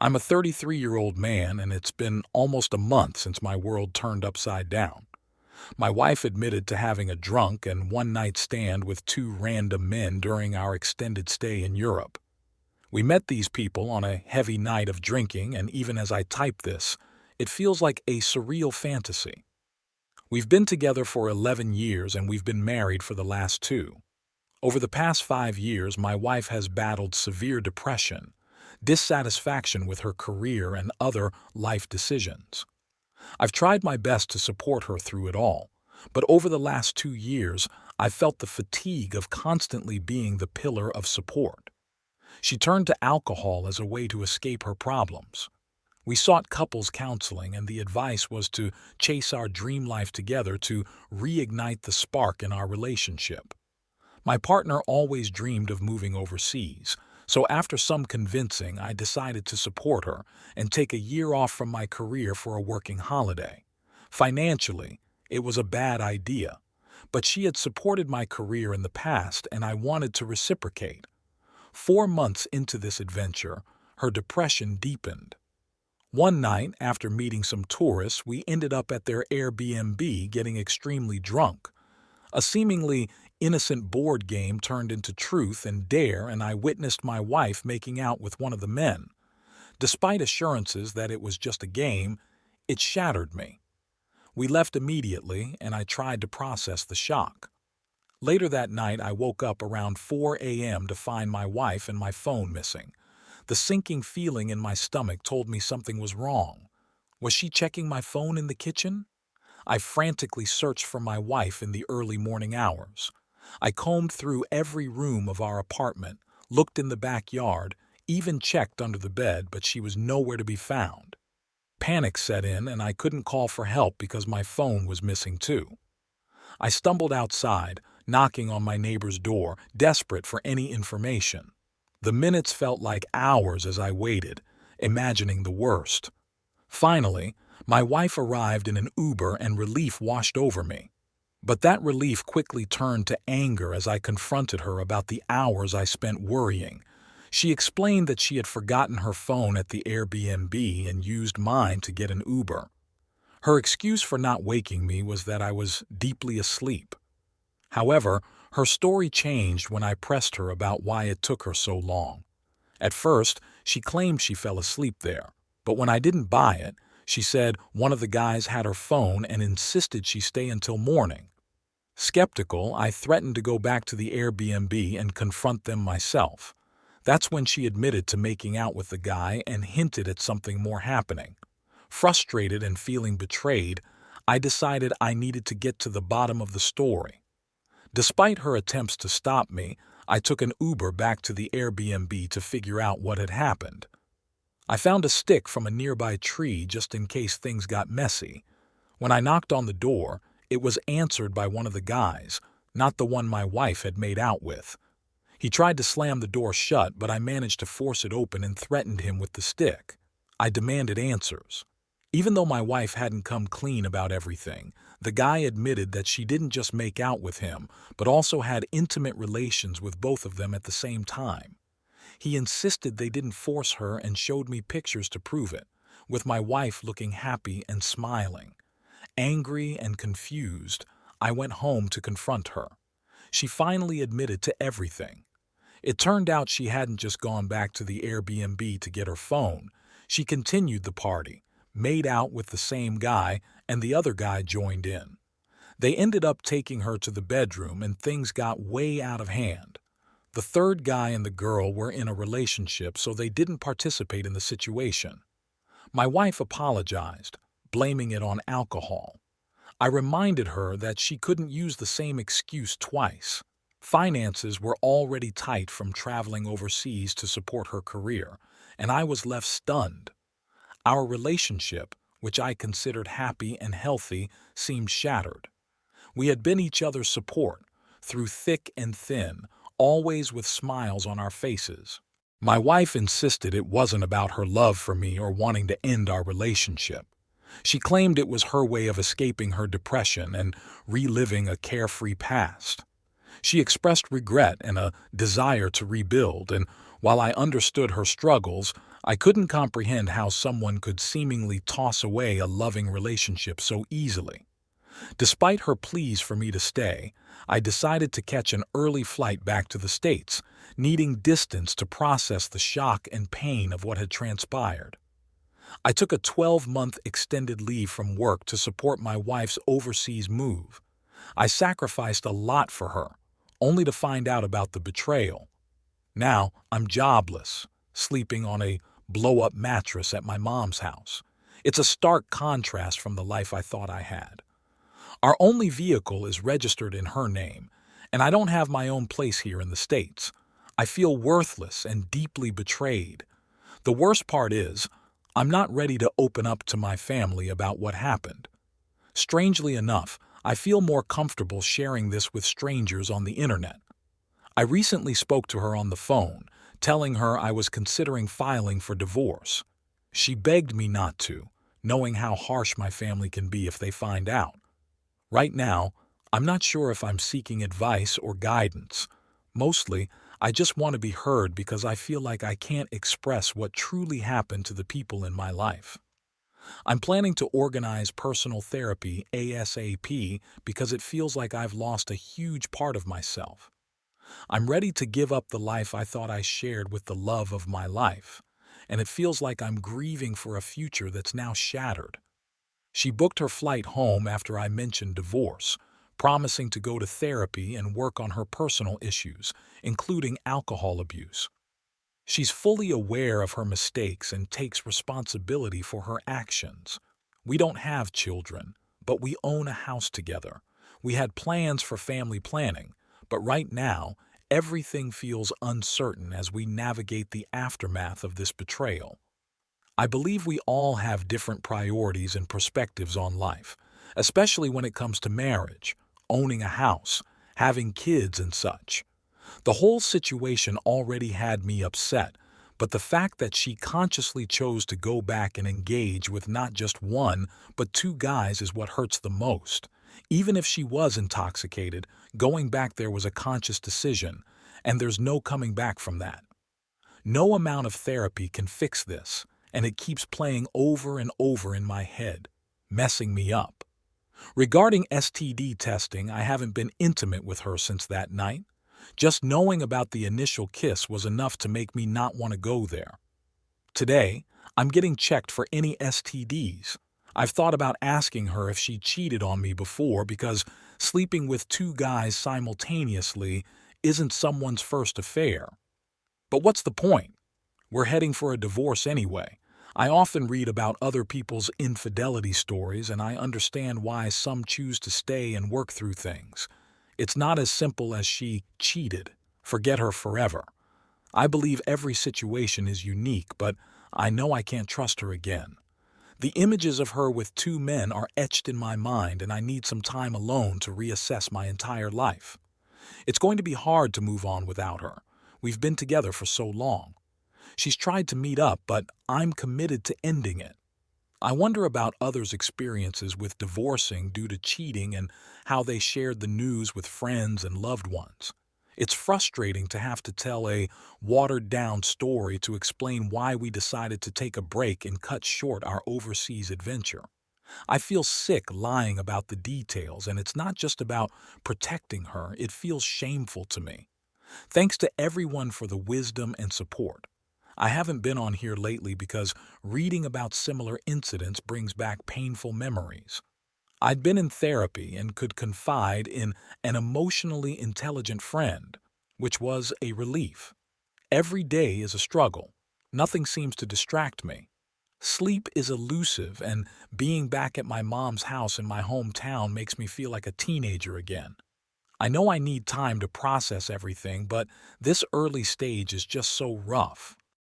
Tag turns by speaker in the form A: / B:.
A: I'm a 33-year-old man, and it's been almost a month since my world turned upside down. My wife admitted to having a drunk and one-night stand with two random men during our extended stay in Europe. We met these people on a heavy night of drinking, and even as I type this, it feels like a surreal fantasy. We've been together for 11 years, and we've been married for the last 2. Over the past 5 years, my wife has battled severe depression, dissatisfaction with her career, and other life decisions. I've tried my best to support her through it all, but over the last 2 years, I've felt the fatigue of constantly being the pillar of support. She turned to alcohol as a way to escape her problems. We sought couples counseling, and the advice was to chase our dream life together to reignite the spark in our relationship. My partner always dreamed of moving overseas, so after some convincing, I decided to support her and take a year off from my career for a working holiday. Financially, it was a bad idea, but she had supported my career in the past, and I wanted to reciprocate. 4 months into this adventure, her depression deepened. One night, after meeting some tourists, we ended up at their Airbnb getting extremely drunk. A seemingly innocent board game turned into truth and dare, and I witnessed my wife making out with one of the men. Despite assurances that it was just a game, it shattered me. We left immediately, and I tried to process the shock. Later that night, I woke up around 4 a.m. to find my wife and my phone missing. The sinking feeling in my stomach told me something was wrong. Was she checking my phone in the kitchen? I frantically searched for my wife in the early morning hours. I combed through every room of our apartment, looked in the backyard, even checked under the bed, but she was nowhere to be found. Panic set in, and I couldn't call for help because my phone was missing too. I stumbled outside, knocking on my neighbor's door, desperate for any information. The minutes felt like hours as I waited, imagining the worst. Finally, my wife arrived in an Uber, and relief washed over me. But that relief quickly turned to anger as I confronted her about the hours I spent worrying. She explained that she had forgotten her phone at the Airbnb and used mine to get an Uber. Her excuse for not waking me was that I was deeply asleep. However, her story changed when I pressed her about why it took her so long. At first, she claimed she fell asleep there, but when I didn't buy it, she said one of the guys had her phone and insisted she stay until morning. Skeptical, I threatened to go back to the Airbnb and confront them myself. That's when she admitted to making out with the guy and hinted at something more happening. Frustrated and feeling betrayed, I decided I needed to get to the bottom of the story. Despite her attempts to stop me, I took an Uber back to the Airbnb to figure out what had happened. I found a stick from a nearby tree just in case things got messy. When I knocked on the door, it was answered by one of the guys, not the one my wife had made out with. He tried to slam the door shut, but I managed to force it open and threatened him with the stick. I demanded answers. Even though my wife hadn't come clean about everything, the guy admitted that she didn't just make out with him, but also had intimate relations with both of them at the same time. He insisted they didn't force her and showed me pictures to prove it, with my wife looking happy and smiling. Angry and confused, I went home to confront her. She finally admitted to everything. It turned out she hadn't just gone back to the Airbnb to get her phone. She continued the party, made out with the same guy, and the other guy joined in. They ended up taking her to the bedroom, and things got way out of hand. The third guy and the girl were in a relationship, so they didn't participate in the situation. My wife apologized, blaming it on alcohol. I reminded her that she couldn't use the same excuse twice. Finances were already tight from traveling overseas to support her career, and I was left stunned. Our relationship, which I considered happy and healthy, seemed shattered. We had been each other's support, through thick and thin, always with smiles on our faces. My wife insisted it wasn't about her love for me or wanting to end our relationship. She claimed it was her way of escaping her depression and reliving a carefree past. She expressed regret and a desire to rebuild, and while I understood her struggles, I couldn't comprehend how someone could seemingly toss away a loving relationship so easily. Despite her pleas for me to stay, I decided to catch an early flight back to the States, needing distance to process the shock and pain of what had transpired. I took a 12-month extended leave from work to support my wife's overseas move. I sacrificed a lot for her, only to find out about the betrayal. Now, I'm jobless, sleeping on a blow-up mattress at my mom's house. It's a stark contrast from the life I thought I had. Our only vehicle is registered in her name, and I don't have my own place here in the States. I feel worthless and deeply betrayed. The worst part is, I'm not ready to open up to my family about what happened. Strangely enough, I feel more comfortable sharing this with strangers on the internet. I recently spoke to her on the phone, telling her I was considering filing for divorce. She begged me not to, knowing how harsh my family can be if they find out. Right now, I'm not sure if I'm seeking advice or guidance. Mostly, I just want to be heard because I feel like I can't express what truly happened to the people in my life. I'm planning to organize personal therapy ASAP because it feels like I've lost a huge part of myself. I'm ready to give up the life I thought I shared with the love of my life, and it feels like I'm grieving for a future that's now shattered. She booked her flight home after I mentioned divorce, promising to go to therapy and work on her personal issues, including alcohol abuse. She's fully aware of her mistakes and takes responsibility for her actions. We don't have children, but we own a house together. We had plans for family planning, but right now, everything feels uncertain as we navigate the aftermath of this betrayal. I believe we all have different priorities and perspectives on life, especially when it comes to marriage, owning a house, having kids, and such. The whole situation already had me upset, but the fact that she consciously chose to go back and engage with not just one, but two guys is what hurts the most. Even if she was intoxicated, going back there was a conscious decision, and there's no coming back from that. No amount of therapy can fix this, and it keeps playing over and over in my head, messing me up. Regarding STD testing, I haven't been intimate with her since that night. Just knowing about the initial kiss was enough to make me not want to go there. Today, I'm getting checked for any STDs. I've thought about asking her if she cheated on me before because sleeping with two guys simultaneously isn't someone's first affair. But what's the point? We're heading for a divorce anyway. I often read about other people's infidelity stories, and I understand why some choose to stay and work through things. It's not as simple as she cheated. Forget her forever. I believe every situation is unique, but I know I can't trust her again. The images of her with two men are etched in my mind, and I need some time alone to reassess my entire life. It's going to be hard to move on without her. We've been together for so long. She's tried to meet up, but I'm committed to ending it. I wonder about others' experiences with divorcing due to cheating and how they shared the news with friends and loved ones. It's frustrating to have to tell a watered-down story to explain why we decided to take a break and cut short our overseas adventure. I feel sick lying about the details, and it's not just about protecting her, it feels shameful to me. Thanks to everyone for the wisdom and support. I haven't been on here lately because reading about similar incidents brings back painful memories. I'd been in therapy and could confide in an emotionally intelligent friend, which was a relief. Every day is a struggle. Nothing seems to distract me. Sleep is elusive, and being back at my mom's house in my hometown makes me feel like a teenager again. I know I need time to process everything, but this early stage is just so rough.